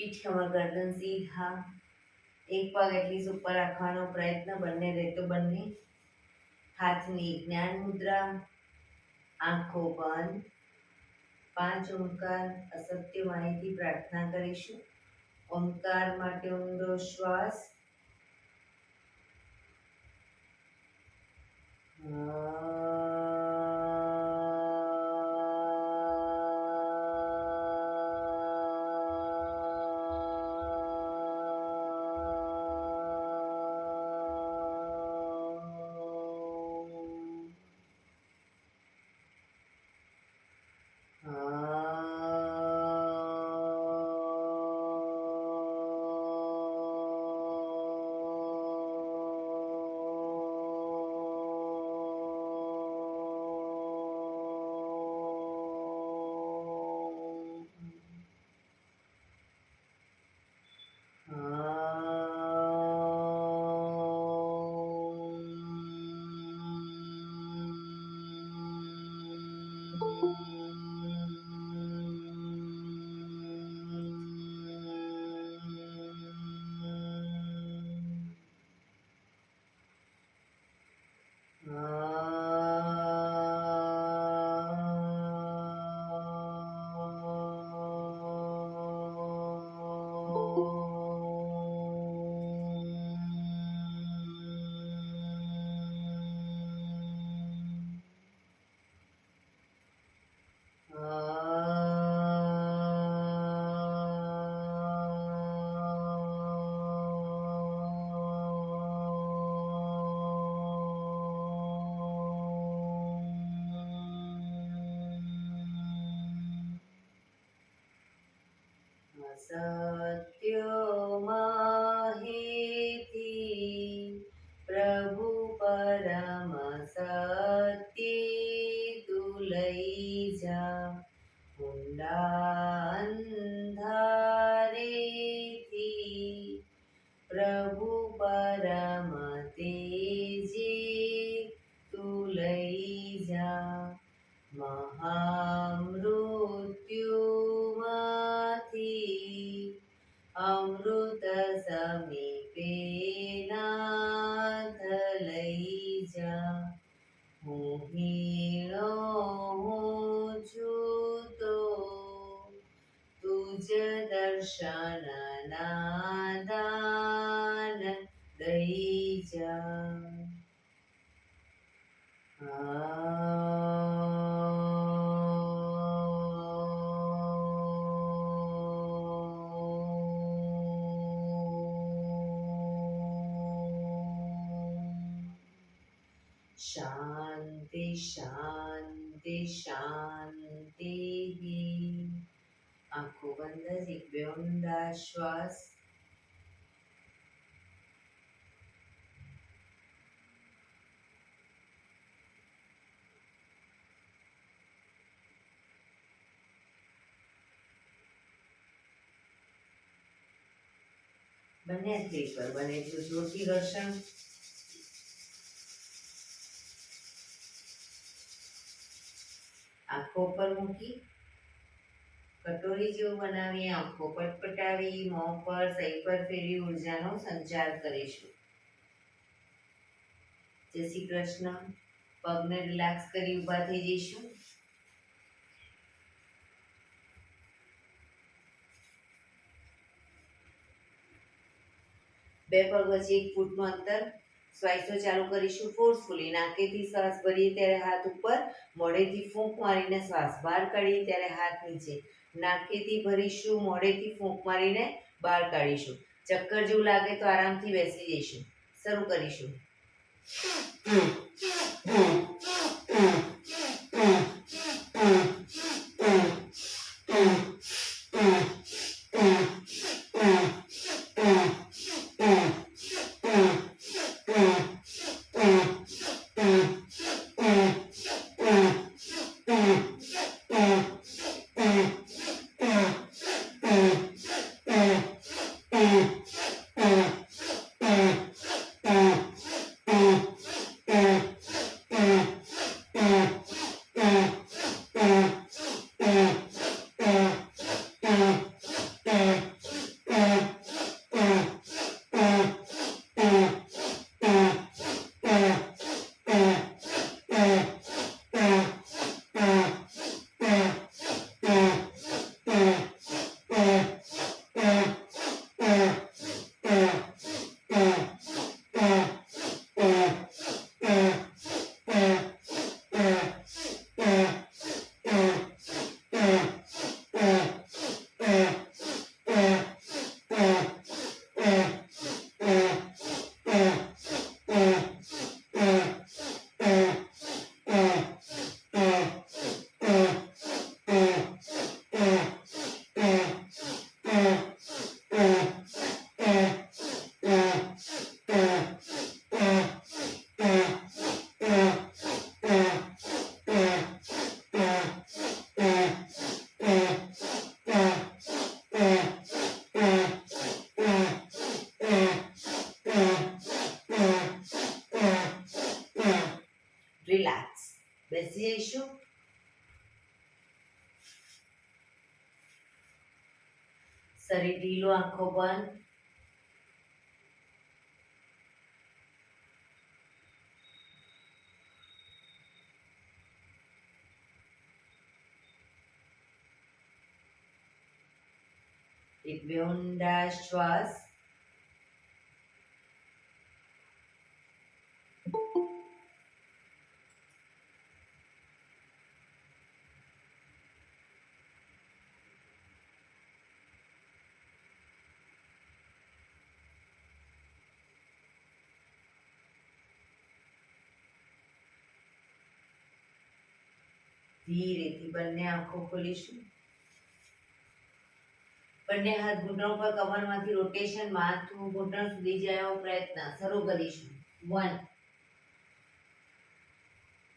પીઠ કમર ગરદન સીધા. એક પગ એટલી ઉપર રાખવાનો પ્રયત્ન. બંને રહેતો બંને હાથની જ્ઞાન મુદ્રા. આંખો બંધ. 5 ઓમકાર અસત્ય માહિતી પ્રાર્થના કરીશું. ઓમકાર માટે ઊંડો શ્વાસ. સત્યમાહેતિ પ્રભુ પરમ સત્ય તું લઈ જા. ઊંડા અંધારેથી પ્રભુ પરમ તેજે તું લઈ જા. મહામૃત્યુમાંથી અમૃત સમીપે નાથ લઈ જા. હું હીણો હું છું તો તુજ દર્શન ના દાન દઈ જા. શાંતિ શાંતિ શાંતિ. આંખો બંધ. એક બે ઊંડા શ્વાસ. બંને હાથ પર બને એટલું જોરથી ઘર્ષણ. આંખો પર મૂકી કટોરી જેવું બનાવી આંખો પટપટાવી મોં પર સહી પર ફેરવી ઉર્જાનો સંચાર કરીશું. જય શ્રી કૃષ્ણ. પગને રિલેક્સ કરી ઊભા થઈ જઈશું. બે પગ વચ્ચે 1 ફૂટનું અંતર. શ્વાસો ચાલુ કરીશું ફોર્સફુલી. નાકેથી શ્વાસ ભરીએ ત્યારે હાથ ઉપર. મોઢેથી ફૂંક મારીને શ્વાસ બહાર કાઢીએ ત્યારે હાથ નીચે. નાકેથી ભરીશું, મોઢેથી ફૂંક મારીને બહાર કાઢીશું. ચક્કર જેવું લાગે તો આરામથી બેસી જઈશું. શરૂ કરીશું. રિલેક્સ. બેસી જઈશું. શરીર ઢીલું, આંખો બંધ. એક બે ઊંડા શ્વાસ. ધીરેથી બંને આંખો ખોલીશું. બંને હાથ ઘૂંટણ પર, કમરમાંથી રોટેશન, માથું ઘૂંટણ સુધી જાય એવો પ્રયત્ન શરૂ કરીશું. 1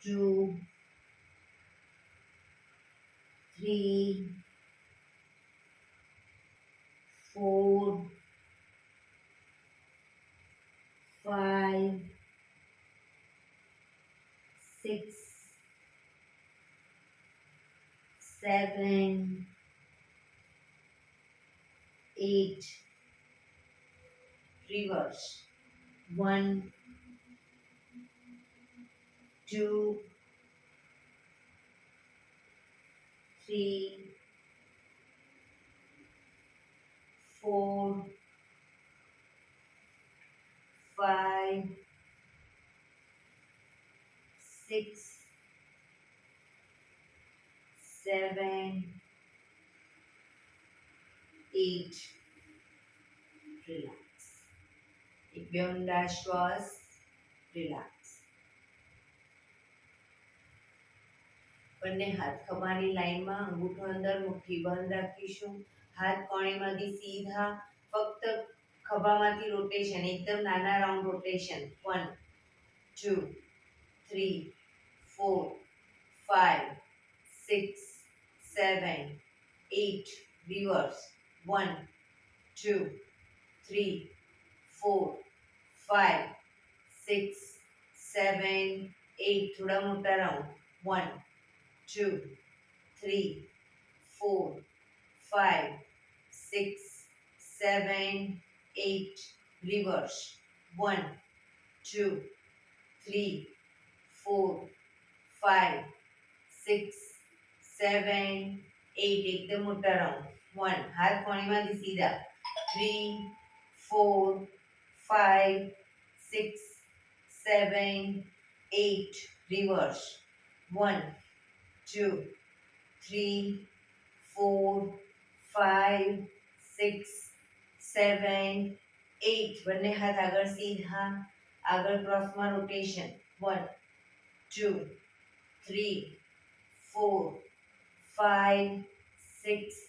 2 3 4 5 6 7 8 reverse. 1 2 3 4 5 6 7 8 relax. એક બે ઊંડા શ્વાસ. રિલેક્સ. બંને હાથ ખભાની લાઈનમાં, અંગૂઠો અંદર, મુઠ્ઠી બંધ રાખીશું. હાથ કોણીમાંથી સીધા, ફક્ત ખભામાંથી રોટેશન, એકદમ નાના રાઉન્ડ રોટેશન. 1 2 3 4 5 6 7 8 reverse. 1 2 3 4 5 6 7 8 થોડા મોટા રાઉન્ડ. 1 2 3 4 5 6 7 8 reverse. 1 2 3 4 5 6 7 8 એકદમ મોટા રાઉન્ડ. 1 હાથ કોણીમાંથી સીધા. 3 4 5 6 7 8 reverse. 1 2 3 4 5 6 7 8 બંને હાથ આગળ સીધા, આગળ ક્રોસમાં રોટેશન. 1 2 3 4 5 6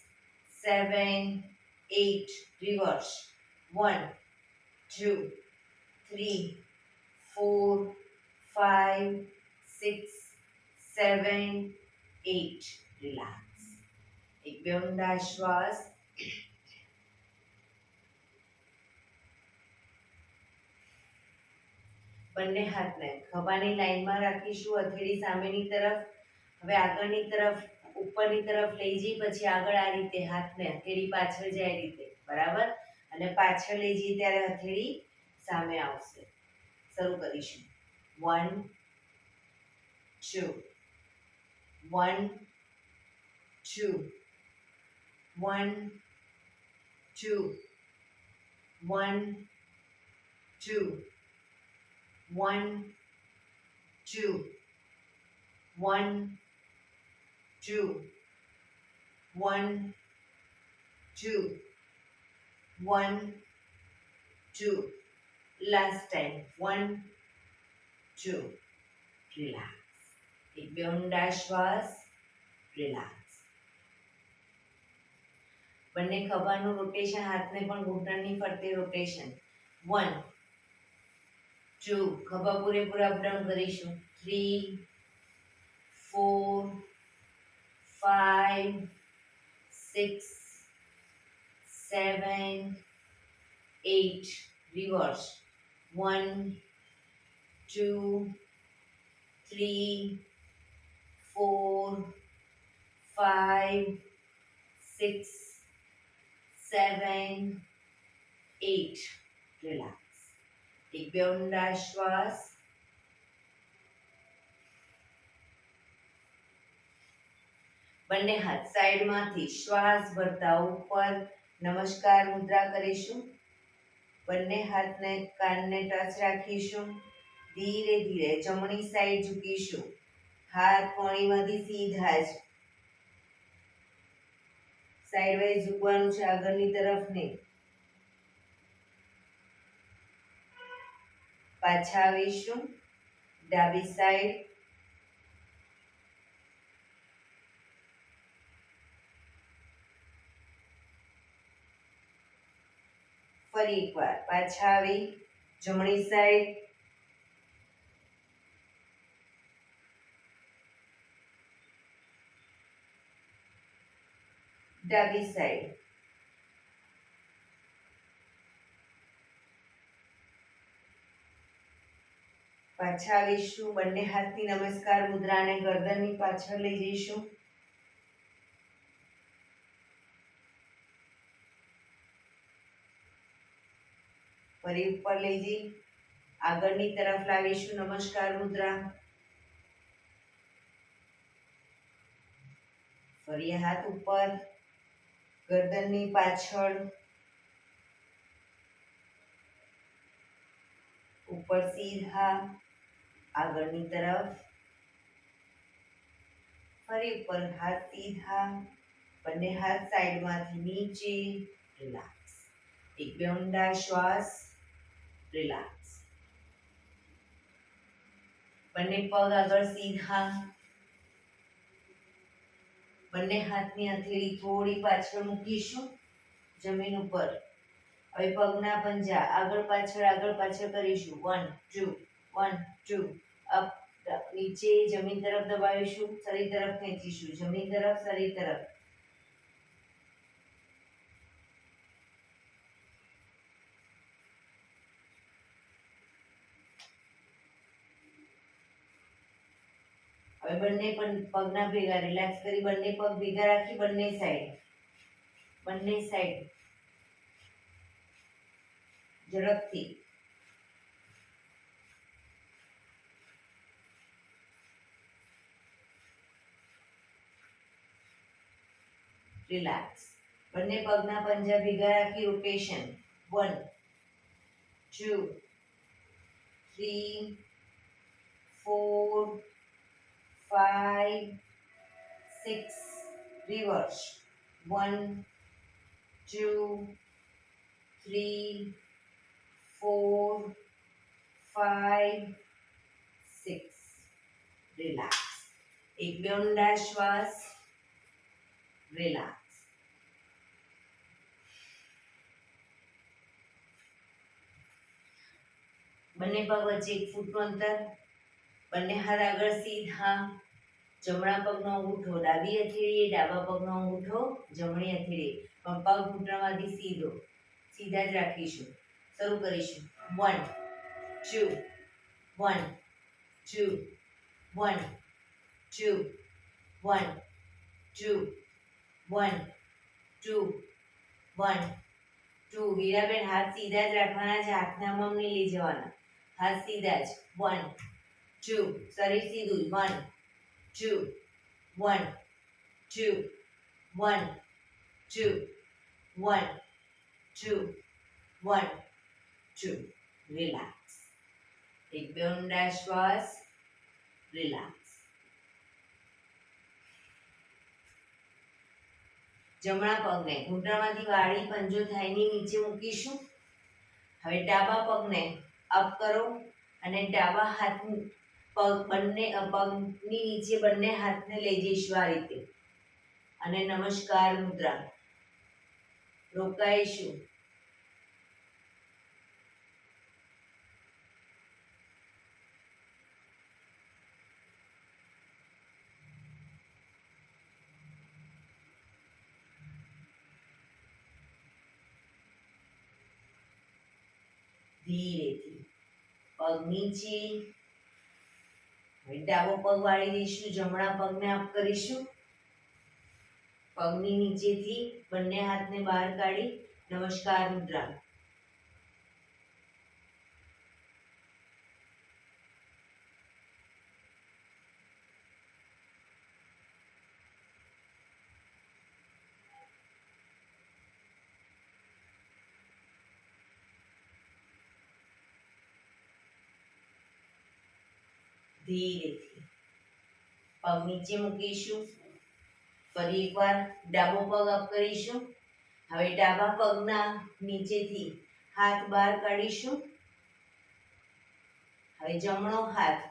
7 8 reverse. 1 2 3 4 5 6 7 8 relax. એક બે ઊંડા શ્વાસ. બંને હાથને ખભાની લાઈનમાં રાખીશું, હથેળી સામેની તરફ. હવે આગળની તરફ, ઉપરની તરફ લઈ જઈ, પછી આગળ આ રીતે હાથને, હથેળી પાછળ જાય રીતે, બરાબર. અને પાછળ લઈ જઈએ ત્યારે હથેળી સામે આવશે. શરૂ કરીશું. 1 2 1 2 1 2 1 2 1 2 1 2 1 2 1 2 last time. 1 2 relax. એક બે ઊંડા શ્વાસ. રિલેક્સ. બંને ખભાનું રોટેશન, હાથને પણ ઘૂંટણની ફરતે રોટેશન. 1 2 ખભા પૂરેપૂરા અપડાઉન કરીશું. 3 4 5 6 7 8 reverse. 1 2 3 3, 4, 5, 6, 7, 8. રિલેક્સ. એક બે ઊંડા શ્વાસ. બંને હાથ સાઈડમાંથી શ્વાસ ભરતા ઉપર નમસ્કાર મુદ્રા કરીશું. બંને હાથને કાનને ટચ રાખીશું. ધીરે ધીરે જમણી સાઈડ ઝૂકીશું. હાથ કોણીમાંથી સીધા જ સાઈડ વાઇઝ ઝૂકવાનું છે, આગળની તરફ નહીં. પાછા આવીશું. ડાબી સાઈડ. ફરી એકવાર પાછા આવી જમણી સાઈડ. ડાબી સાઈડ. પાછા આવીશું. બંને હાથની નમસ્કાર મુદ્રાને ગરદનની પાછળ લઈ જઈશું. ફરી ઉપર લઈ જઈ આગળની તરફ લાવીશું નમસ્કાર મુદ્રા. ફરી હાથ ઉપર, ગરદનની પાછળ, ઉપર સીધા, આગળની તરફ. ફરી ઉપર હાથ સીધા, બંને હાથ સાઈડમાંથી નીચે. રિલેક્સ. એક બે ઊંડા શ્વાસ. રિલેક્સ. બંને પગ આગળ સીધા. બંને હાથની હથેળી થોડી પાછળ મૂકીશું જમીન ઉપર. હવે પગના પંજા આગળ પાછળ કરીશું. 1 2 1 2 અપ. નીચે જમીન તરફ દબાવીશું. શરીર તરફ ખેંચીશું. જમીન તરફ, શરીર તરફ. હવે બંને પગના ભેગા રિલેક્સ કરી બંને પગ ભેગા રાખી બંને સાઈડ ઝડપથી. રિલેક્સ. બંને પગના પંજા ભેગા રાખી રોટેશન. 1 2 3 4 5 6. રિવર્સ. 1 2 3 4 5 6. રિલેક્સ. એક બે ઊંડા શ્વાસ. રિલેક્સ. બંને પગ વચ્ચે 1 ફૂટનું અંતર. બંને હાથ આગળ સીધા. જમણા પગનો અંગૂઠો ડાબી હથેળીએ, ડાબા પગનો અંગૂઠો જમણી હથેળીએ. પણ પગ ઘૂંટણમાંથી સીધા જ રાખીશું. શરૂ કરીશું. 1 2 1 2 1 2 1 2 1 2 1 2. વીરાબેન હાથ સીધા જ રાખવાના છે, હાથના મમ નહીં લઈ જવાના. હાથ સીધા જ. 1 2. શરીર સીધું. 1 2 1 2 1 2 1 2 1 2. રિલેક્સ. એક બે ઊંડા શ્વાસ. રિલેક્સ. જમણા પગને ઘૂંટણમાંથી વાળી પંજો થાઈની નીચે મૂકીશું. હવે ડાબા પગને અપ કરો અને ડાબા હાથ બંને પગની નીચે બંને હાથને લઈ જઈશું આ રીતે. અને નમસ્કાર મુદ્રા. રોકાઈશું. ધીરેથી પગ નીચે, હવે ડાબો પગ વાળી દઈશું, જમણા પગને અપ કરીશું, પગની નીચેથી બંને હાથને બહાર કાઢી નમસ્કાર મુદ્રા. ધીરેથી પગ નીચે મૂકીશું. ફરી એકવાર ડાબો પગ અપ કરીશું. હવે ડાબા પગના નીચેથી હાથ બહાર કાઢીશું. હવે જમણો હાથ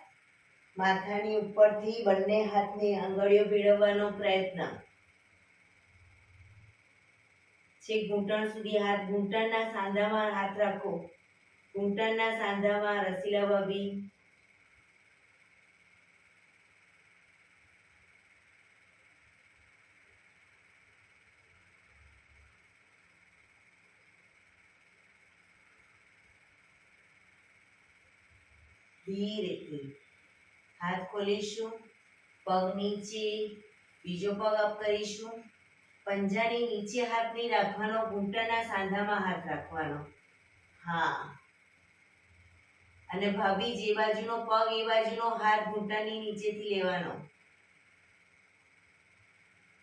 માથાની ઉપરથી બંને હાથની આંગળીઓ ભેળવવાનો પ્રયત્ન. છેક ઘૂંટણ સુધી હાથ, ઘૂંટણના સાંધામાં હાથ રાખો. ઘૂંટણના સાંધામાં રસીલા ભાભી. ધીરેથી હાથ ખોલીશું. પગ નીચે, બીજો પગ અપ કરીશું. પંજાની નીચે હાથ નહીં રાખવાનો, ઘૂંટણના સાંધામાં હાથ રાખવાનો. હા, અને ભાભી જે બાજુનો પગ એ બાજુનો હાથ ઘૂંટણની નીચેથી લેવાનો.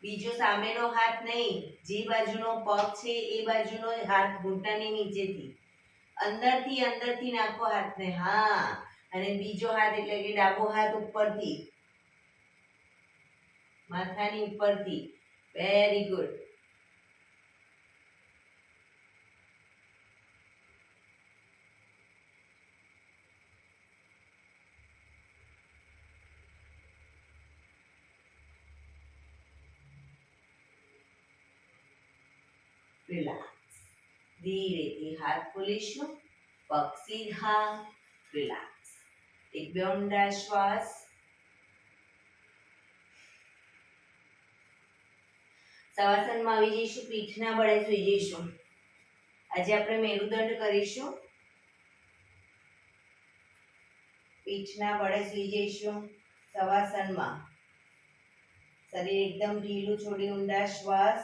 બીજો સામેનો હાથ નહીં, જે બાજુનો પગ છે એ બાજુનો હાથ ઘૂંટણની નીચેથી. અંદરથી નાખો હાથને. હા, અને બીજો હાથ એટલે કે ડાબો હાથ ઉપરથી, માથાની ઉપરથી. Very good. રિલેક્સ. ધીરેથી હાથ ખોલીશું. પગ સીધા. રિલેક્સ. એક બે ઊંડા શ્વાસ. શવાસનમાં આવી જઈશું. પીઠના બળે સુઈ જઈશું. આજે આપણે મેરુદંડ કરીશું. પીઠના બળે સુઈ જઈશું શવાસનમાં. શરીર એકદમ ઢીલું છોડી ઊંડા શ્વાસ.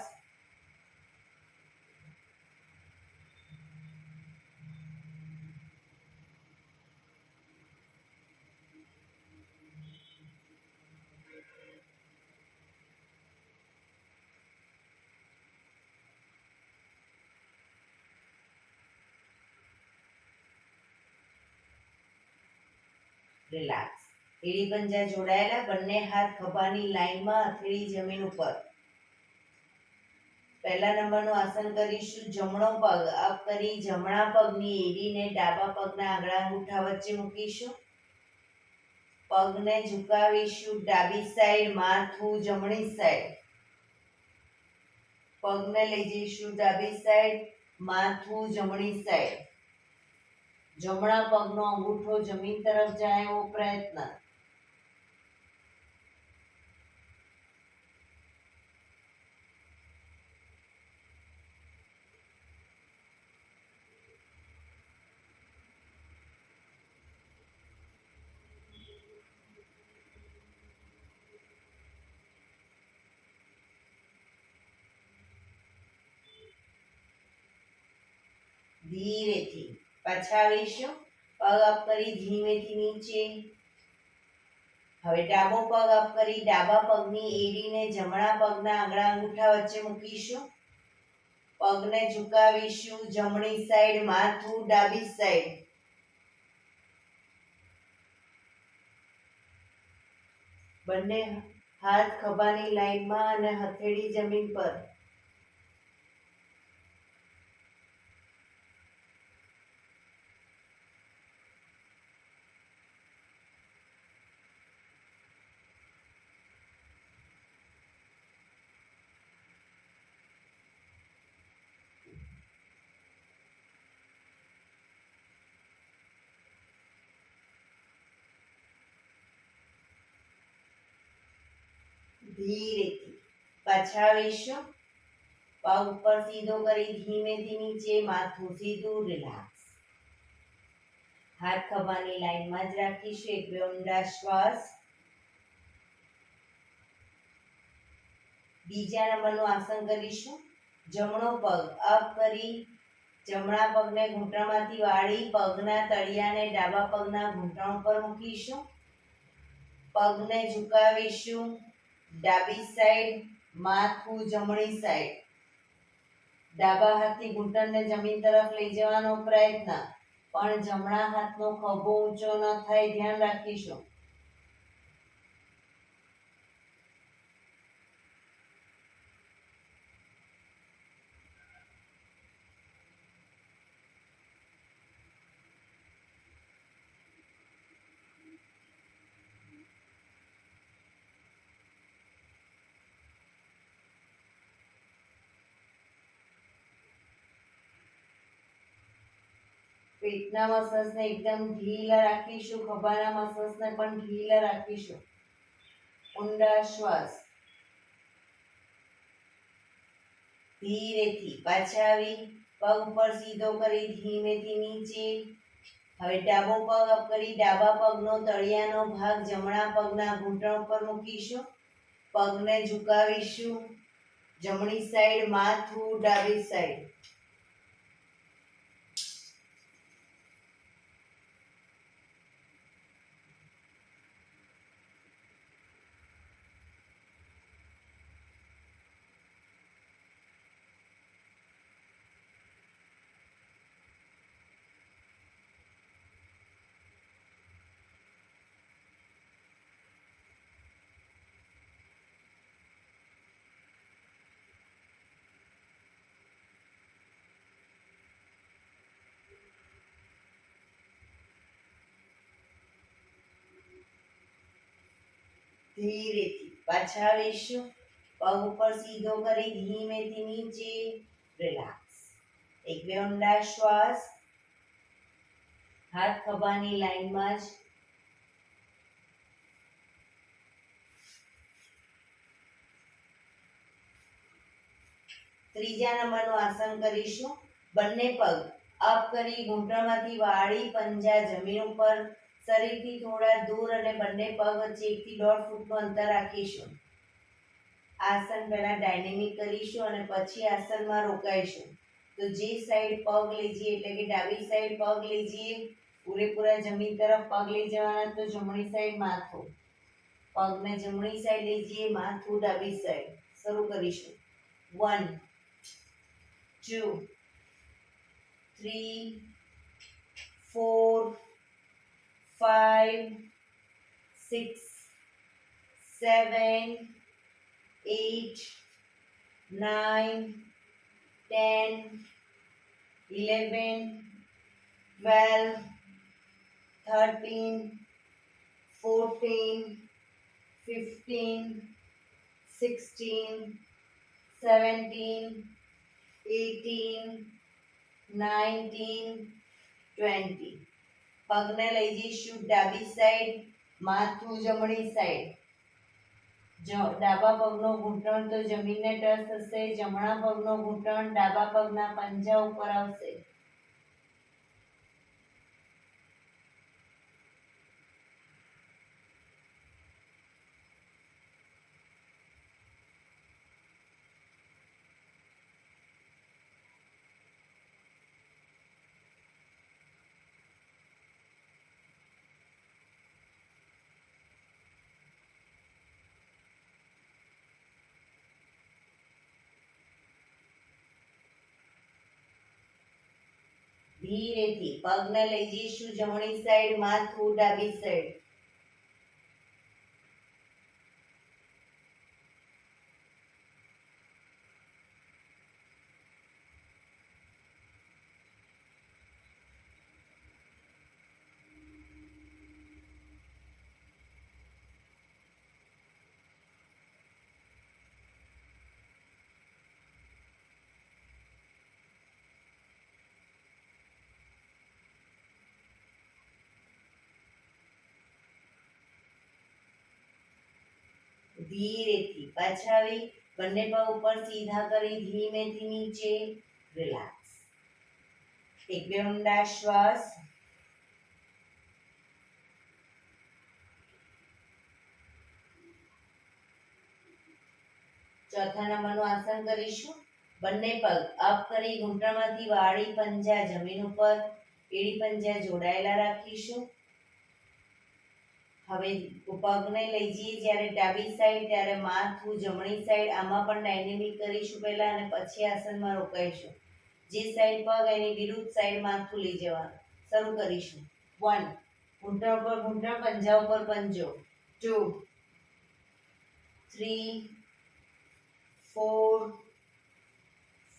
રિલેક્સ. એડી પંજા જોડાયેલા, બંને હાથ ખભાની લાઈનમાં, હથેળી જમીન ઉપર. પહેલા નંબરનું આસન કરીશું. જમણો પગ અપ કરી જમણા પગની એડીને ડાબા પગના આંગળા અંગૂઠા વચ્ચે મૂકીશું. પગને ઝુકાવીશું ડાબી સાઈડ, માથું જમણી સાઈડ. પગને લઈ જઈશું ડાબી સાઈડ, માથું જમણી સાઈડ. જમણા પગનો અંગૂઠો જમીન તરફ જાય એવો પ્રયત્ન. ધીરેથી પાછા આવીશું. પગ અપ કરી ધીમેથી નીચે. હવે ડાબો પગ અપ કરી ડાબા પગની એડીને જમણા પગના આંગળા અંગૂઠા વચ્ચે મૂકીશું. પગને ઝુકાવીશું જમણી સાઈડ, માથું ડાબી સાઈડ. બંને હાથ ખભાની લાઈનમાં અને હથેળી જમીન પર. ધીરેથી પાછા આવીશું. પગ ઉપર સીધો કરી ધીમેથી નીચે, માથું સીધું. રિલેક્સ. હાથ ખભાની લાઈનમાં જ રાખીશું. એક બે ઊંડા શ્વાસ. બીજા નંબરનું આસન કરીશું. જમણો પગ અપ કરી જમણા પગને ઘૂંટણમાંથી વાળી પગના તળિયાને ડાબા પગના ઘૂંટણ ઉપર મૂકીશું. પગને ઝુકાવીશું ડાબી સાઈડ, માથું જમણી સાઈડ. ડાબા હાથથી ઘૂંટણને જમીન તરફ લઈ જવાનો પ્રયત્ન, પણ જમણા હાથનો ખભો ઊંચો ન થાય, ધ્યાન રાખીશું. પેટના મસલ્સને એકદમ ઢીલા રાખીશું, ખભાના મસલ્સને પણ ઢીલા રાખીશું. ઊંડા શ્વાસ. ધીરેથી પાછા આવી પગ ઉપર સીધો કરી ધીમેથી નીચે. હવે ડાબો પગ અપ કરી ડાબા પગનો તળિયાનો ભાગ જમણા પગના ઘૂંટણ ઉપર મૂકીશું. પગને ઝુકાવીશું જમણી સાઈડ, માથું ડાબી સાઈડ. ધીરેથી પાછા આવીશું. પગ ઉપર સીધો કરી ધીમેથી નીચે. રિલેક્સ. એક બે ઊંડા શ્વાસ. હાથ ખભાની લાઈનમાં જ. ત્રીજા નંબરનું આસન કરીશું. બંને પગ અપ કરી ઘૂંટણમાંથી વાળી પંજા જમીન ઉપર, શરીરથી થોડા દૂર અને બંને પગ વચ્ચે 1 થી 1.5 ફૂટનું અંતર રાખીશું. આસન પહેલા ડાયનેમિક કરીશું અને પછી આસનમાં રોકાઈશું. તો જે સાઈડ પગ લઈ જઈએ એટલે કે ડાબી સાઈડ પગ લઈ જઈએ, પૂરેપૂરા જમીન તરફ પગ લઈ જવાના, તો જમણી સાઈડ માથું. પગને જમણી સાઈડ લઈ જઈએ, માથું ડાબી સાઈડ. શરૂ કરીશું. 1 2 3 4 5 6 7 8 9 10 11 12 13 14 15 16 17 18 19 20. પગને લઈ જઈશું ડાબી સાઈડ, માથું જમણી સાઈડ. ડાબા પગનો ઘૂંટણ તો જમીનને ટચ થશે, જમણા પગનો ઘૂંટણ ડાબા પગના પંજા ઉપર આવશે. ધીરેથી પગને લઈ જઈશું જમણી સાઈડ, માથું ડાબી સાઈડ. ધીરેથી પાછા આવી બંને પગ ઉપર સીધા કરી ધીમેથી નીચે. રિલેક્સ. એક બે ઊંડા શ્વાસ. ચોથા નંબરનું આસન કરીશું. બંને પગ અપ કરી ઘૂંટણમાંથી વાળી પંજા જમીન ઉપર, એડી પંજા જોડાયેલા રાખીશું. હવે પગને લઈ જઈએ જ્યારે ડાબી સાઈડ ત્યારે માથું જમણી સાઈડ, આમાં પણ ડાયનેમિક કરીશું પહેલા અને પછી આસનમાં રોકાઈશું. જે સાઈડ પગ એની વિરુદ્ધ સાઈડ માથું લઈ જવાનું. શરૂ કરીશું. 1, ઘૂંટણ ઉપર ઘૂંટણ, પંજા ઉપર પંજો. 2, 3, 4,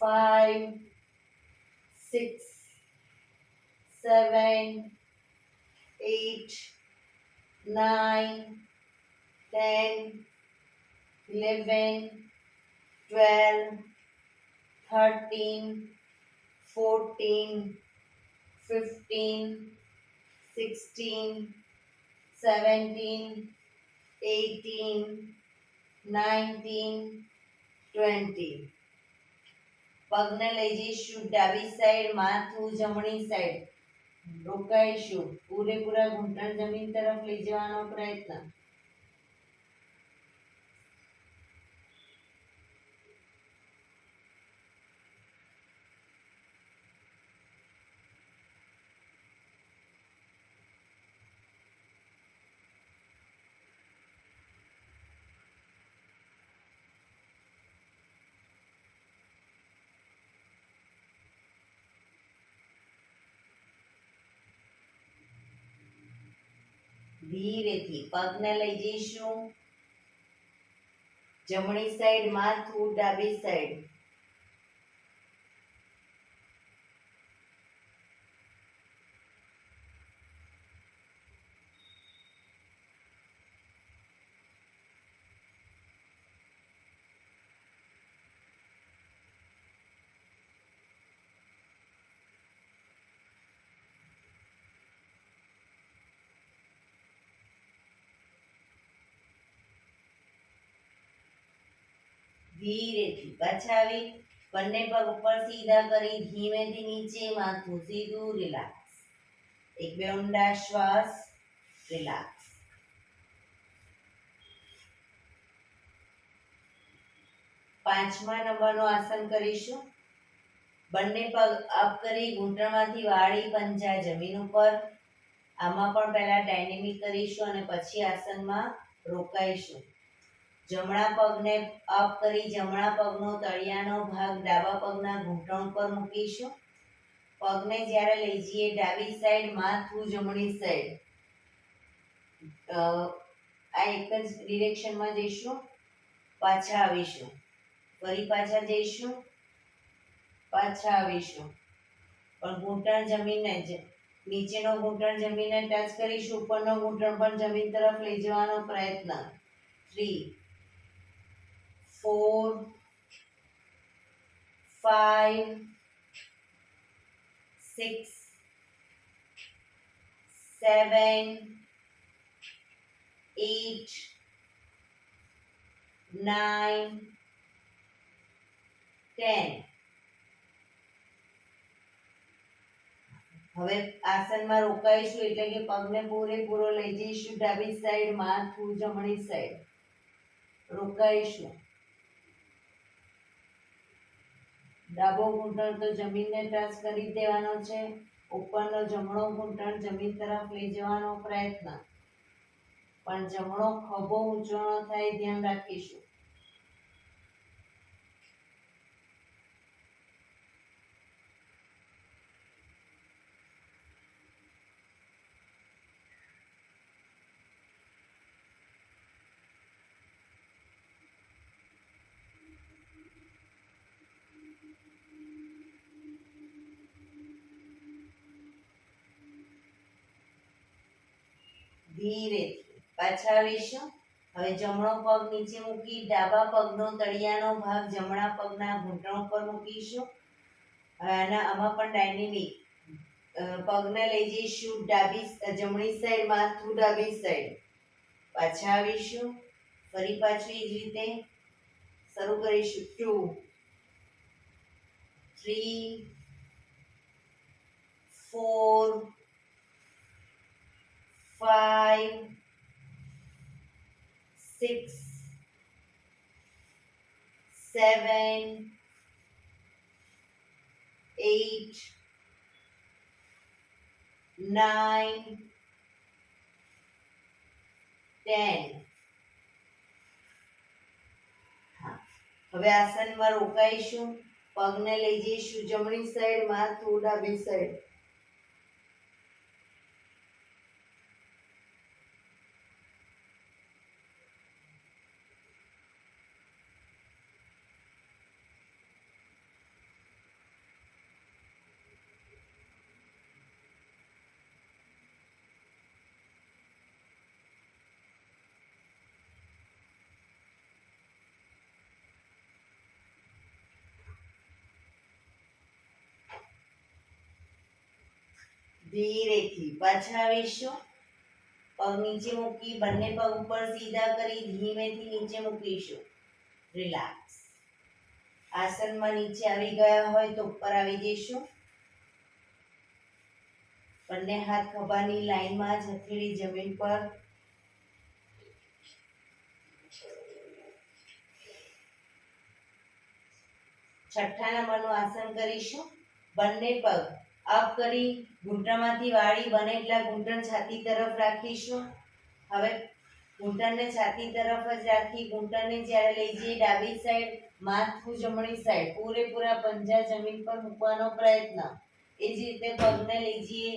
5, 6, 7, 8, 9, 10, 11, 12, 13, 14, 15, 16, 17, 18, 19, 20. પગને લઈ જઈશું ડાબી સાઈડ, માથું જમણી સાઈડ, રોકાઈશું. પૂરેપૂરા ઘૂંટણ જમીન તરફ લઈ જવાનો પ્રયત્ન. ધીરેથી પગને લઈ જઈશું જમણી સાઈડ, માથું ડાબી સાઈડ. ધીરેથી પાછા આવી બંને પગ ઉપર સીધા કરી ધીમેથી નીચે, માથું સીધું, રિલેક્સ. એક બે ઊંડા શ્વાસ, રિલેક્સ. પાંચમા નંબરનું આસન કરીશું. બંને પગ અપ કરી ઘૂંટણમાંથી વાળી પંજા જમીન ઉપર, આમાં પણ પહેલા ડાયનેમિક કરીશું અને પછી આસનમાં રોકાઈશું. જમણા પગને અપ કરી જમણા પગનો તળિયાનો ભાગ ડાબા પગના ઘૂંટણ ઉપર મૂકીશું. પગને જ્યારે લઈ જઈએ ડાબી સાઈડ, માથું જમણી સાઈડ, આ એક જ ડિરેક્શનમાં જઈશું. પાછા આવીશું, ફરી પાછા જઈશું, પાછા આવીશું. પણ ઘૂંટણ જમીનને નીચેનો ઘૂંટણ જમીનને ટચ કરીશું, ઉપરનો ઘૂંટણ પણ જમીન તરફ લઈ જવાનો પ્રયત્ન. 3, 4, 5, 6, 7, 8, 9, 10. હવે આસનમાં રોકાઈશું એટલે કે પગને પૂરેપૂરો લઈ જઈશું ડાબી સાઈડ, માથું જમણી સાઈડ, રોકાઈશું. ડાબો ઘૂંટણ તો જમીનને ટચ કરી દેવાનો છે. ઉપરનો જમણો ઘૂંટણ જમીન તરફ લઈ જવાનો પ્રયત્ન, પણ જમણો ખભો ઊંચો ન થાય, ધ્યાન રાખીશું. ધીરેથી પાછા આવીશું. હવે જમણો પગ નીચે મૂકી ડાબા પગનો તળિયાનો ભાગ જમણા પગના ઘૂંટણ ઉપર મૂકીશું. અને આમાં પણ ડાયનેમિક. પગને લઈ જઈશું જમણી સાઈડ, માથું ડાબી સાઈડ, પાછા આવીશું. ફરી પાછું એ જ રીતે શરૂ કરીશું. 2, 3, 4, 5, 6, 7 8 9 10. હવે આસનમાં રોકાઈશું. પગને લઈ જઈશું જમણી સાઈડ, માથું ડાબી સાઈડ. ધીરેથી પાછા આવીશું. પગ નીચે મૂકી બંને પગ ઉપર સીધા કરી ધીમેથી નીચે મૂકીશું. રિલેક્સ. આસનમાં નીચે આવી ગયા હોય તો ઉપર આવી જઈશું. બંને હાથ ખભાની લાઈનમાં જ, હથેળી જમીન પર. છઠ્ઠા નંબરનું આસન કરીશું. બંને પગ અપ કરી ઘૂંટણમાંથી વાળી બને એટલા ઘૂંટણ છાતી તરફ રાખીશું. હવે ઘૂંટણને છાતી તરફ જ રાખી ઘૂંટણને જ્યારે લઈ જઈએ ડાબી સાઈડ, માથું જમણી સાઈડ, પૂરેપૂરા પંજા જમીન પર મૂકવાનો પ્રયત્ન. એ જ રીતે પગને લઈ જઈએ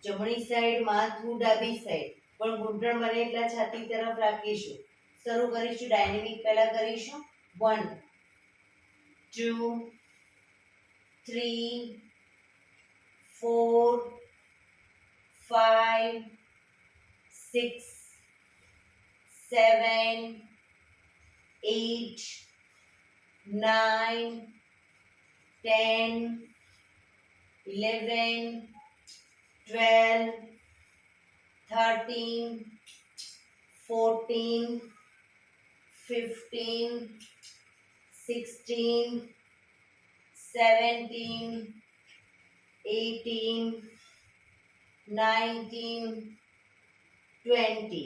જમણી સાઈડ, માથું ડાબી સાઈડ, પણ ઘૂંટણ બને એટલા છાતી તરફ રાખીશું. શરૂ કરીશું. ડાયનેમિક પહેલા કરીશું. 1 2 3 4 5 6 7 8 9 10 11 12 13 14 15 16 17 18 19 20.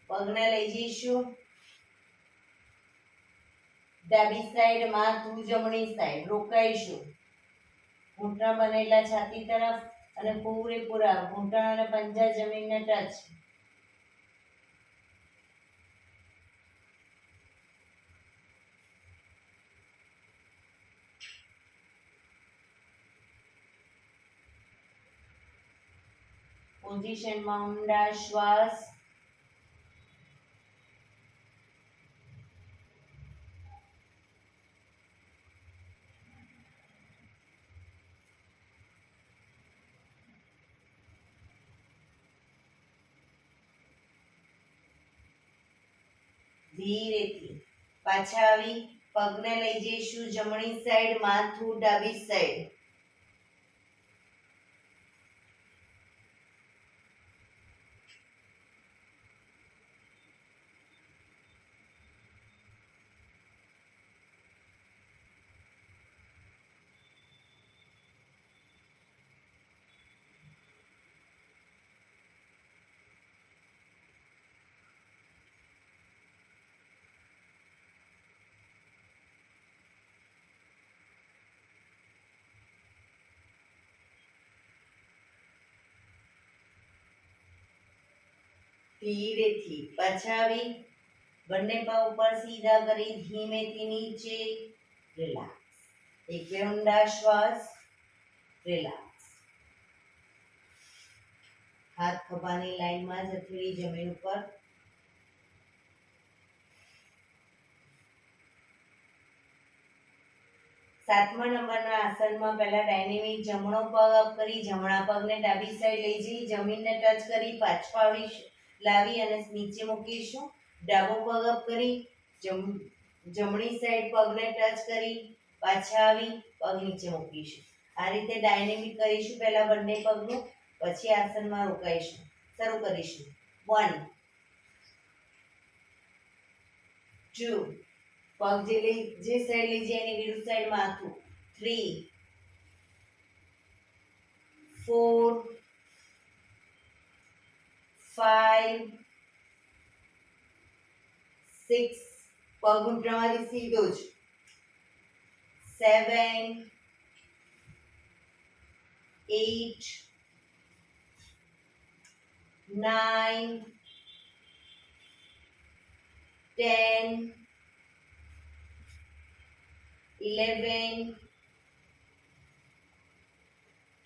પગને લઈ જઈશું ડાબી સાઈડ, માથું જમણી સાઈડ. રોકાઈશું. ઘૂંટણ બનેલા છાતી તરફ અને પૂરેપૂરા ઘૂંટણ અને પંજા જમીનને ટચ. પોઝિશનમાં ઊંડા શ્વાસ. ધીરેથી પાછા આવી પગને લઈ જઈશું જમણી સાઈડ, માથું ડાબી સાઈડ. ધીરેથી પાછા આવી બંને પગ ઉપર સીધા કરી ધીમેથી નીચે. રિલેક્સ. એક બે ઊંડા શ્વાસ. રિલેક્સ. હાથ ખભાની લાઈનમાં જ, હથેળી જમીન ઉપર. સાતમા નંબરના આસનમાં પહેલા ડાયનેમિક જમણો પગ અપ કરી જમણા પગને ડાબી સાઈડ લઈ જઈ જમીનને ટચ કરી પાછો લાવી અને નીચે મૂકીશું. ડાબો પગ અપ કરી જમણી સાઈડ પગને ટચ કરી પાછા આવી પગ નીચે મૂકીશું. આ રીતે ડાયનેમિક કરીશું. પહેલા બંને પગનું, પછી આસનમાં રોકાઈશું. શરૂ કરીશું. 1 2 પગ જે સાઈડ લઈ જાય એની વિરુદ્ધ સાઈડ માથું. 3 4 5 6 પગ ઘૂંટણમાંથી સીધો જ. 7 8 9 10 11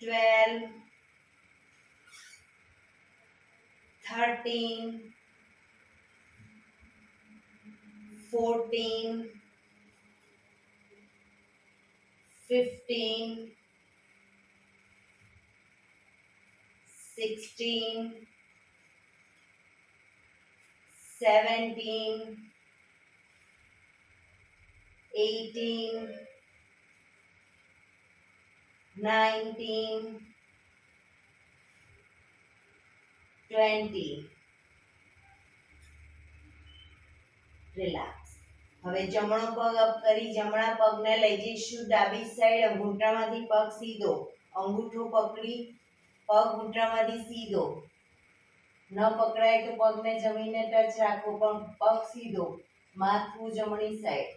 12 13 14 15 16 17 18 19 20 રિલેક્સ. હવે જમણો પગ અપ કરી જમણા પગને લઈ જઈશું ડાબી સાઈડ. ઘૂંટણમાંથી પગ સીધો, અંગૂઠો પકડી પગ ઘૂંટણમાંથી સીધો. ન પકડાય તો પગને જમીનને ટચ રાખવો, પણ પગ સીધો, માથું જમણી સાઈડ.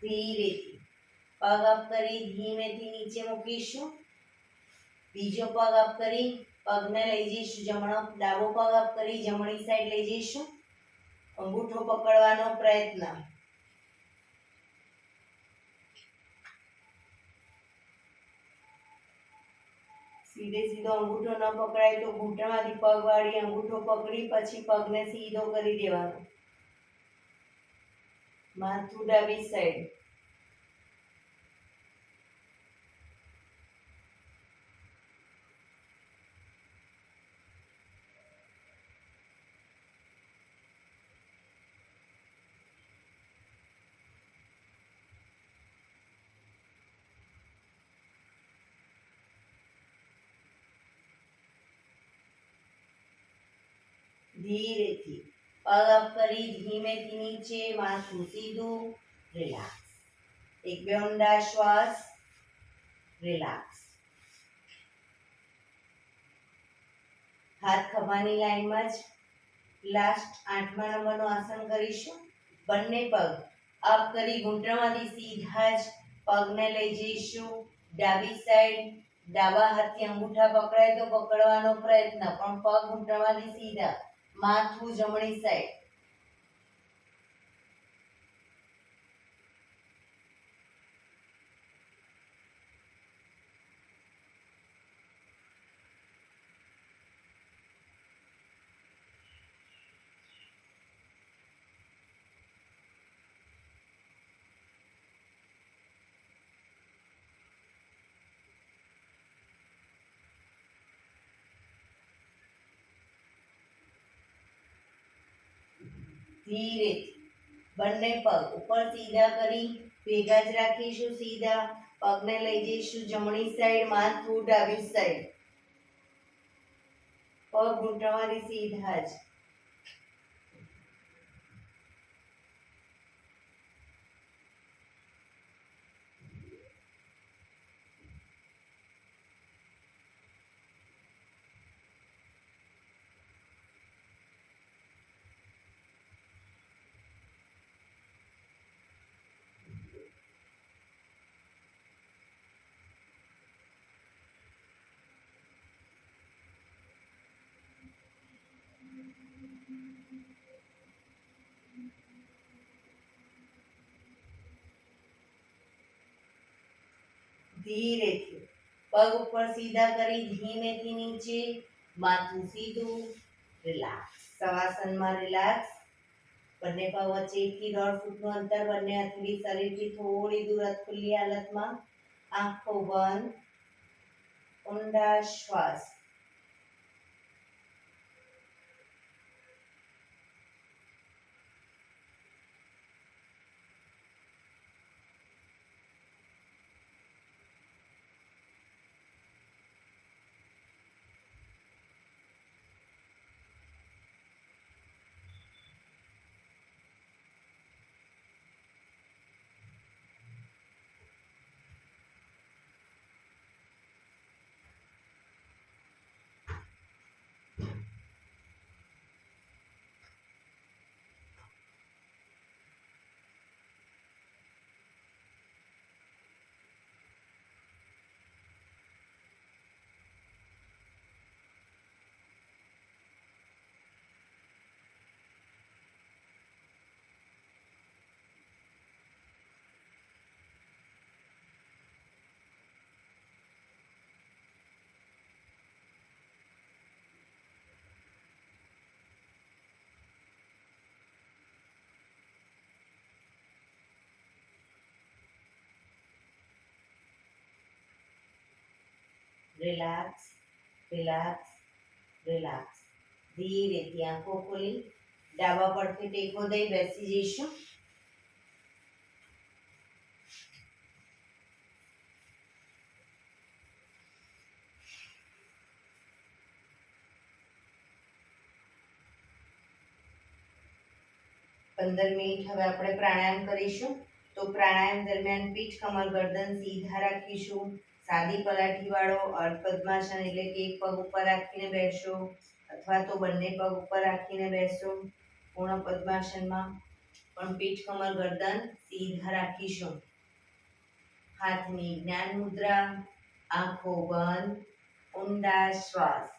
ધીરેથી પગ અપ કરી ધીમેથી નીચે મૂકીશું. બીજો પગ અપ કરી પગને લઈ જઈશું જમણો, ડાબો પગ અપ કરી જમણી સાઈડ લઈ જઈશું. અંગૂઠો પકડવાનો પ્રયત્ન. સીધે સીધો અંગૂઠો ન પકડાય તો ઘૂંટણમાંથી પગ વાળી અંગૂઠો પકડી પછી પગને સીધો કરી દેવાનો. માથું ડાબી સાઈડ. ધીરેથી પગ અપ કરી ધીમેથી નીચે, માથું સીધું, રિલેક્સ. એક બે ઊંડા શ્વાસ, રિલેક્સ. હાથ ખભાની લાઈનમાં જ. લાસ્ટ 8મા નંબરનું આસન કરીશું. બંને પગ અપ કરી ઘૂંટણમાંથી સીધા જ પગને લઈ જઈશું ડાબી સાઈડ. ડાબા હાથથી અંગૂઠા પકડાય તો પકડવાનો પ્રયત્ન, પણ પગ ઘૂંટણમાંથી સીધા, માથું જમણી સાઈડ. ધીરેથી બંને પગ ઉપર સીધા કરી ભેગા જ રાખીશું. સીધા પગને લઈ જઈશું જમણી સાઈડ, માથું ડાબી સાઈડ. પગ ઘૂંટણમાંથી સીધા જ. ધીરેથી પગ ઉપર સીધા કરી ધીમેથી નીચે, માથું સીધું, રિલેક્સ. શવાસનમાં રિલેક્સ. બંને પગ વચ્ચે 1 થી 1.5 ફૂટનું અંતર. બંને હથેળી શરીરથી થોડી દૂર ખુલ્લી હાલતમાં. આંખો બંધ. ઊંડા શ્વાસ. Relax, relax, relax. ધીરેથી આંખો ખોલી ડાબા પડખે ટેકો દઈ બેસી જઈશું. પંદર મિનિટ હવે આપણે પ્રાણાયામ કરીશું. તો પ્રાણાયામ દરમિયાન પીઠ, કમર, ગરદન સીધા રાખીશું. સાદી પલાઠી વાળો અર્ધ પદ્માસન એટલે કે એક પગ ઉપર રાખીને બેસો અથવા તો બંને પગ ઉપર રાખીને બેસો. પૂર્ણ પદ્માસનમાં પણ પીઠ, કમર, ગરદન સીધા રાખીશું. હાથની જ્ઞાન મુદ્રા, આંખો બંધ, ઊંડા શ્વાસ.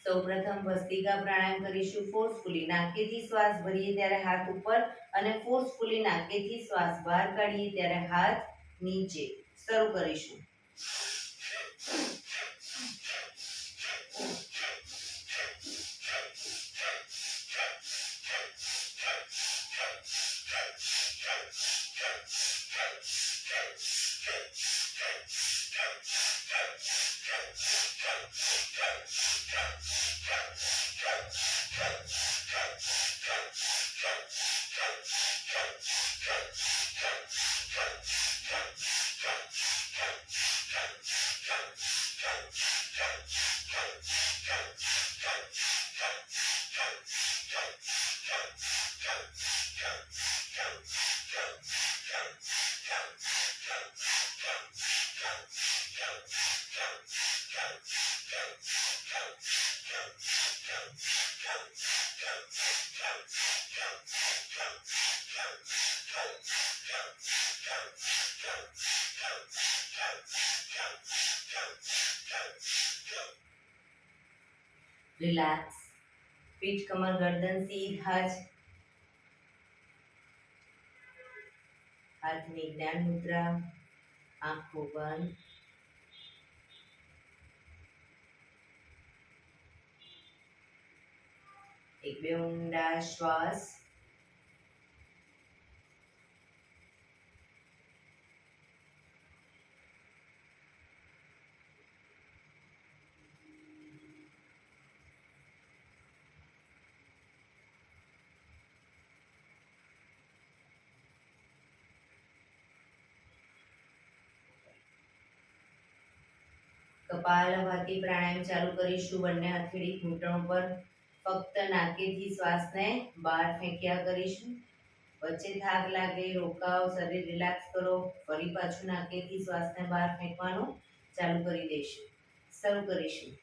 સૌપ્રથમ ભસ્ત્રિકા પ્રાણાયામ કરીશું. ફોર્સફુલી નાકેથી શ્વાસ ભરીએ ત્યારે હાથ ઉપર અને ફોર્સફુલી નાકેથી શ્વાસ બહાર કાઢીએ ત્યારે હાથ નીચે. શરૂ કરીશું. રિલેક્સ. પીઠ, કમર, ગરદન સીધા જ. હાથની જ્ઞાન મુદ્રા, આંખો બંધ. એક બે ઊંડા શ્વાસ. કપાલભાતી પ્રાણાયામ ચાલુ કરીશું. બંને હથેળી ઘૂંટણ પર. ફક્ત નાકેથી શ્વાસને બહાર ફેંક્યા કરીશું. વચ્ચે થાક લાગે રોકાવ, શરીર રિલેક્સ કરો. ફરી પાછું નાકેથી શ્વાસને બહાર ફેંકવાનું ચાલુ કરી દઈશું. શરૂ કરીશું.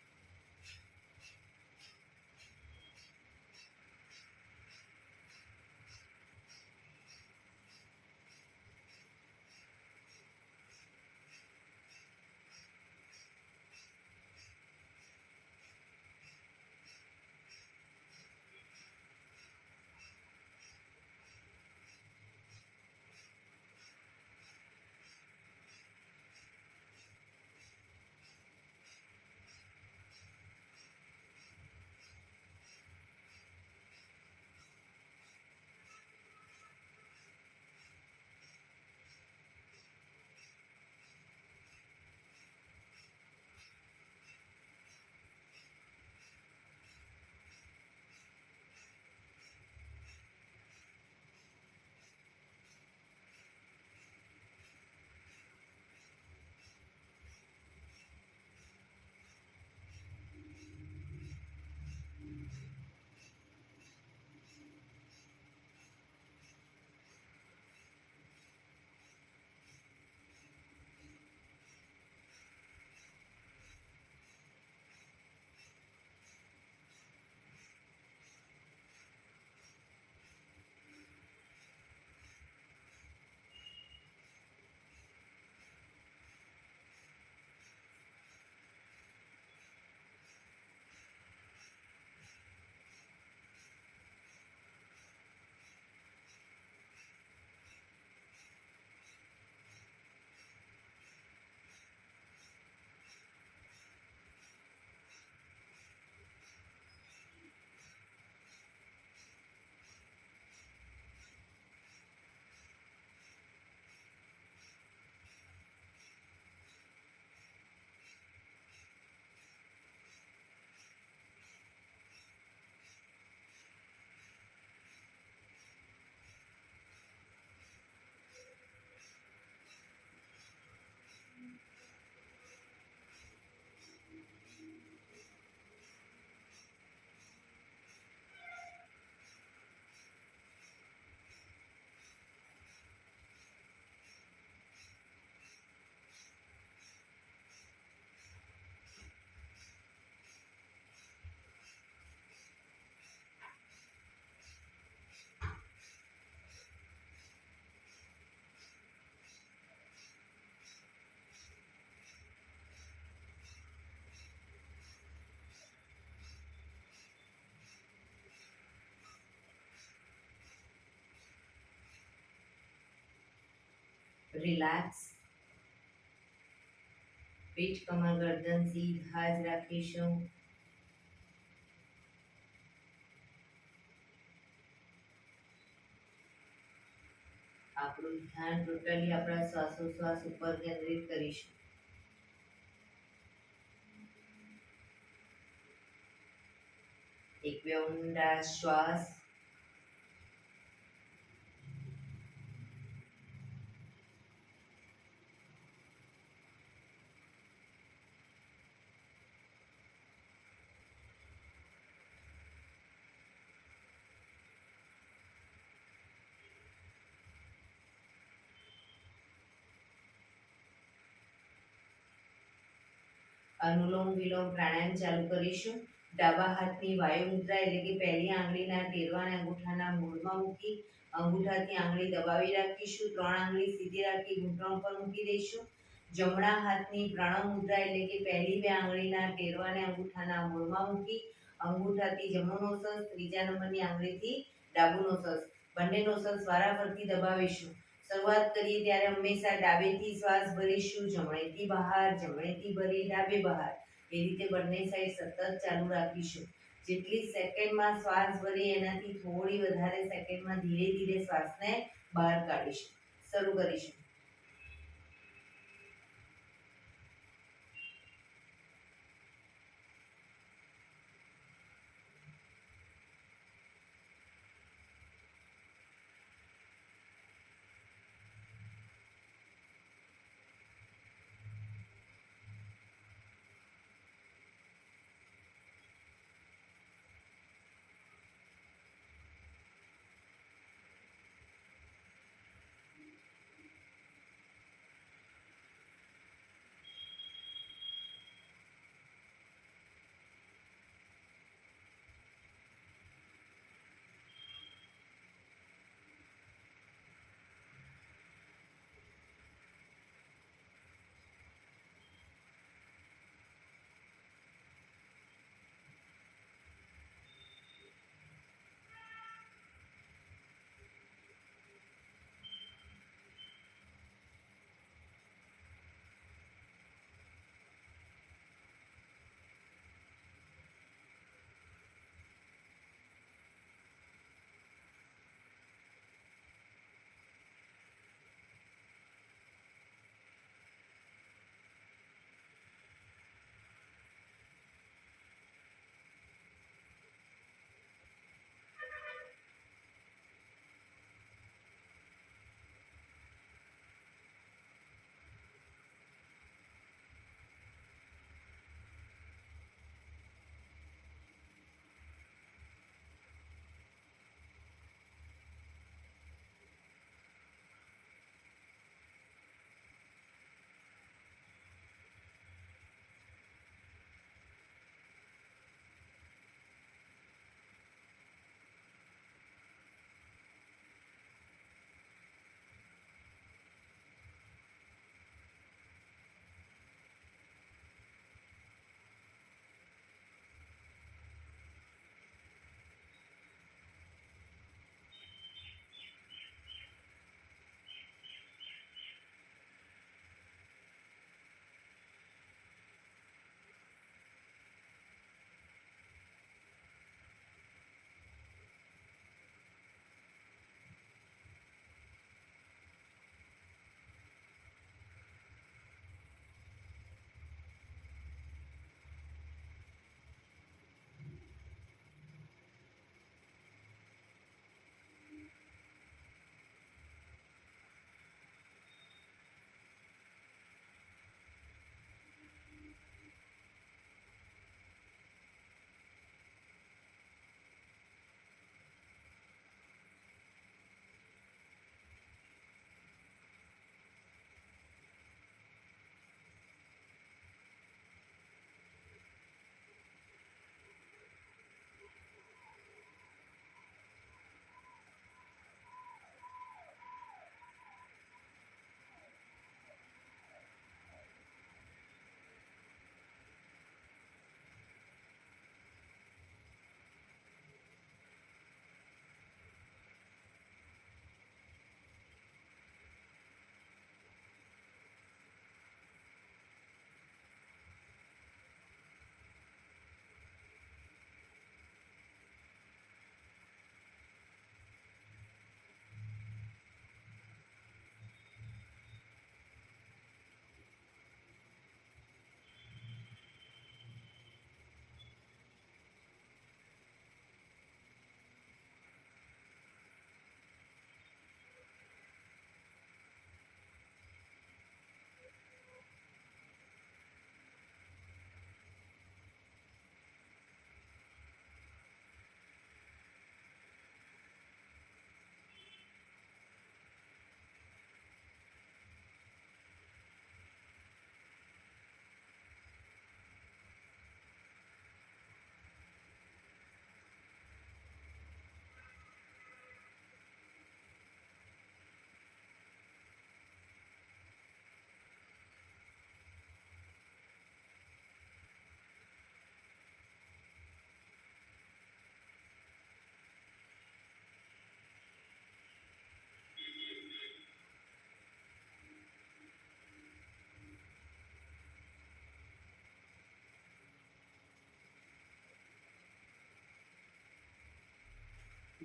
રિલેક્સ. પીઠ, કમર, ગરદન સીધા જ રાખીશું. આપણું ધ્યાન ટોટલી આપણા શ્વાસોશ્વાસ ઉપર કેન્દ્રિત કરીશું. એક બે ઊંડા શ્વાસ. અનુલોમ વિલોમ પ્રાણાયામ ચાલુ કરીશું. ડાબા હાથની વાયુ મુદ્રા એટલે કે પહેલી આંગળીના ટેરવાને અંગૂઠાના મૂળમાં મૂકી અંગૂઠાથી આંગળી દબાવી રાખીશું. 3 આંગળી સીધી રાખી ઘૂંટણ પર મૂકી દઈશું. જમણા હાથની પ્રણવ મુદ્રા એટલે કે પહેલી 2 આંગળીના ટેરવાને અંગૂઠાના મૂળમાં મૂકી અંગૂઠાથી જમણો નોસસ, ત્રીજા નંબરની આંગળીથી ડાબુ નોસસ, બંને નોસસ વારાફરતી દબાવીશું. શરૂઆત કરીએ ત્યારે હંમેશા ડાબેથી શ્વાસ ભરીશું, જમણેથી બહાર, જમણેથી ભરી ડાબે બહાર. એ રીતે બંને સાઈડ સતત ચાલુ રાખીશું. જેટલી સેકન્ડમાં શ્વાસ ભરીએ એનાથી થોડી વધારે સેકન્ડમાં ધીરે ધીરે શ્વાસને બહાર કાઢીશું. શરૂ કરીશું.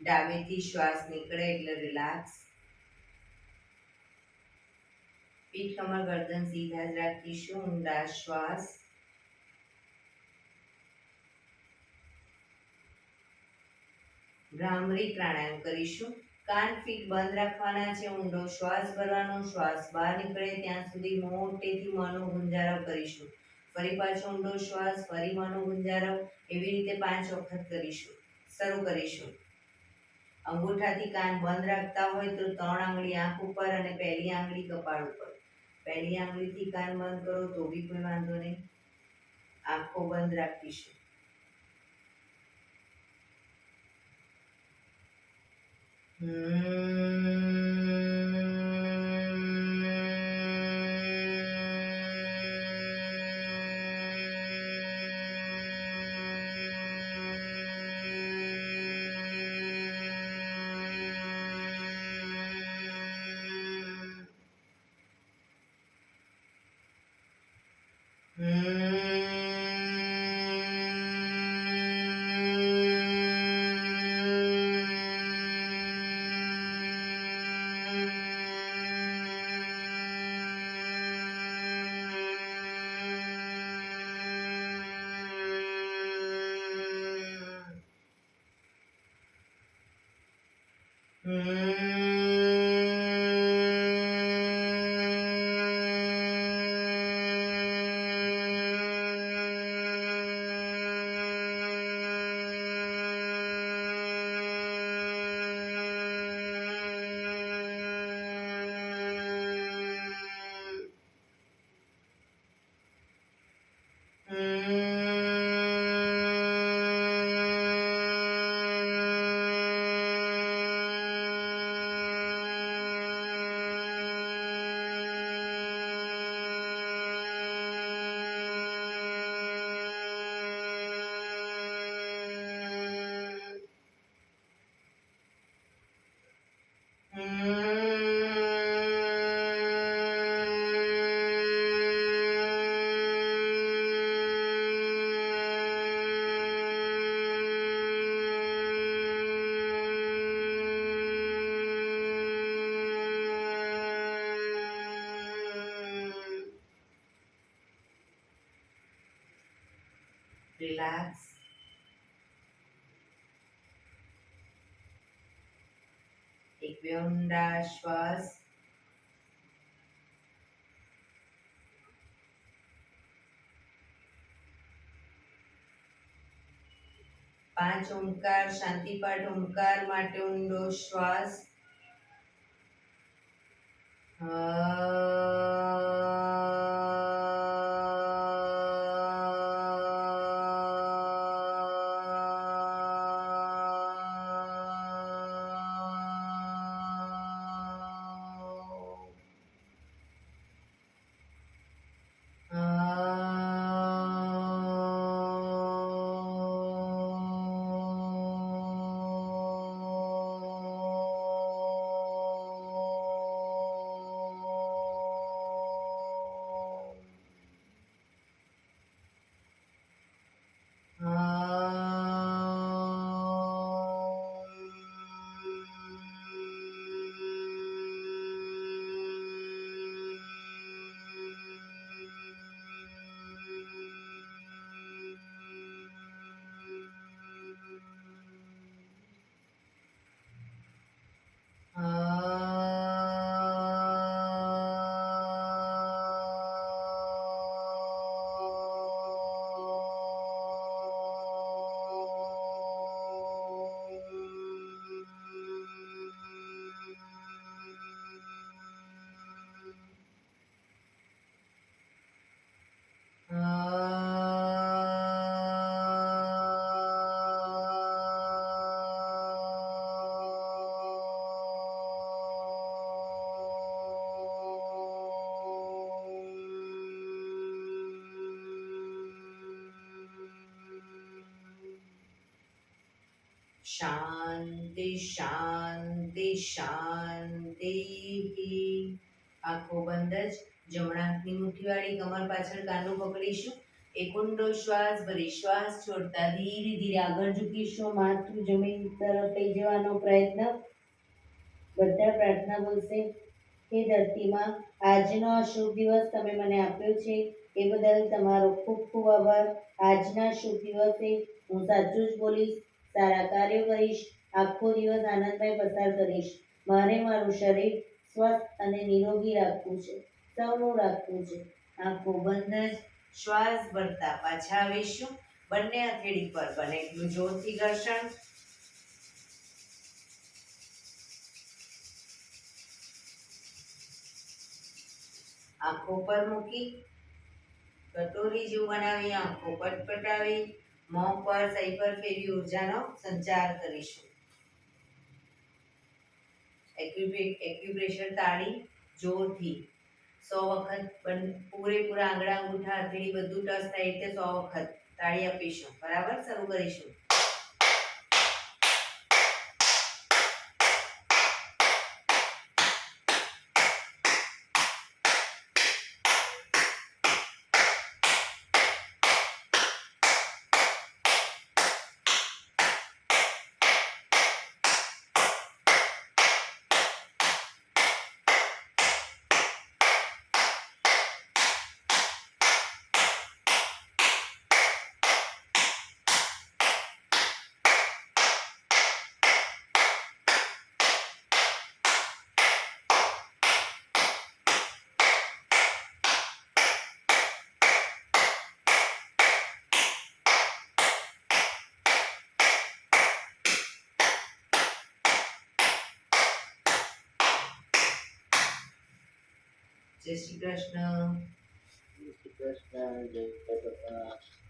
ડાબેથી શ્વાસ નીકળે એટલે રિલેક્સ. પીઠ કમર ગરદન સીધા જ રાખીશું. ઊંડા શ્વાસ. ભ્રામરી પ્રાણાયામ કરીશું. કાન ફીટ બંધ રાખવાના છે. ઊંડો શ્વાસ ભરવાનો. શ્વાસ બહાર નીકળે ત્યાં સુધી મોટેથી મોંનો ગુંજારવ કરીશું. ફરી પાછો ઊંડો શ્વાસ. ફરી મોંનો ગુંજારવ. એવી રીતે 5 વખત કરીશું. શરૂ કરીશું. અંગૂઠાથી કાન બંધ રાખતા હોય તો 3 આંગળી આંખ ઉપર અને પહેલી આંગળી કપાળ ઉપર. પહેલી આંગળીથી કાન બંધ કરો તો બી કોઈ વાંધો નહીં. આંખો બંધ રાખીશું. Relax. એક બે ઊંડા શ્વાસ. પાંચ ઓમકાર શાંતિપાઠ ઓમકાર માટે ઊંડો શ્વાસ. શાંતિ શાંતિ શાંતિ. આંખો બંધ જ. જમણા હાથની મુઠ્ઠી વાળી કમર પાછળ કાંડું પકડીશું. એક ઊંડો શ્વાસ ભરી શ્વાસ છોડતા ધીરે ધીરે આગળ ઝૂકીશું. માથું જમીન તરફ લઈ જવાનો પ્રયત્ન. બધા પ્રાર્થના બોલશે. હે ધરતીમાં, આજનો આ શુભ દિવસ તમે મને આપ્યો છે એ બદલ તમારો ખૂબ ખૂબ આભાર. આજના શુભ દિવસે હું સાચું જ બોલીશ, સારા કાર્યો કરીશ, આખો દિવસ આનંદમય પસાર કરીશ. મારે મારું શરીર સ્વસ્થ અને નિરોગી રાખવું છે, સૌનું રાખવું છે. આંખો બંધ જ શ્વાસ ભરતા પાછા આવીશું. બંને હથેળી પર બને એટલું જોરથી ઘર્ષણ. આંખો પર મૂકી કટોરી જેવું બનાવી આંખો પટપટાવી મોં પર સહી પર ફેરવી ઉર્જાનો સંચાર કરીશું. એક્યુપ્રેશર તાળી જોરથી 100 વખત પૂરેપૂરા આંગળા અંગૂઠા હથેળી બધું ટચ થાય એટલે 100 વખત તાળી આપીશું. બરાબર, શરૂ કરીશું. જય શ્રી કૃષ્ણ. જય શ્રી કૃષ્ણ. જય બાપા.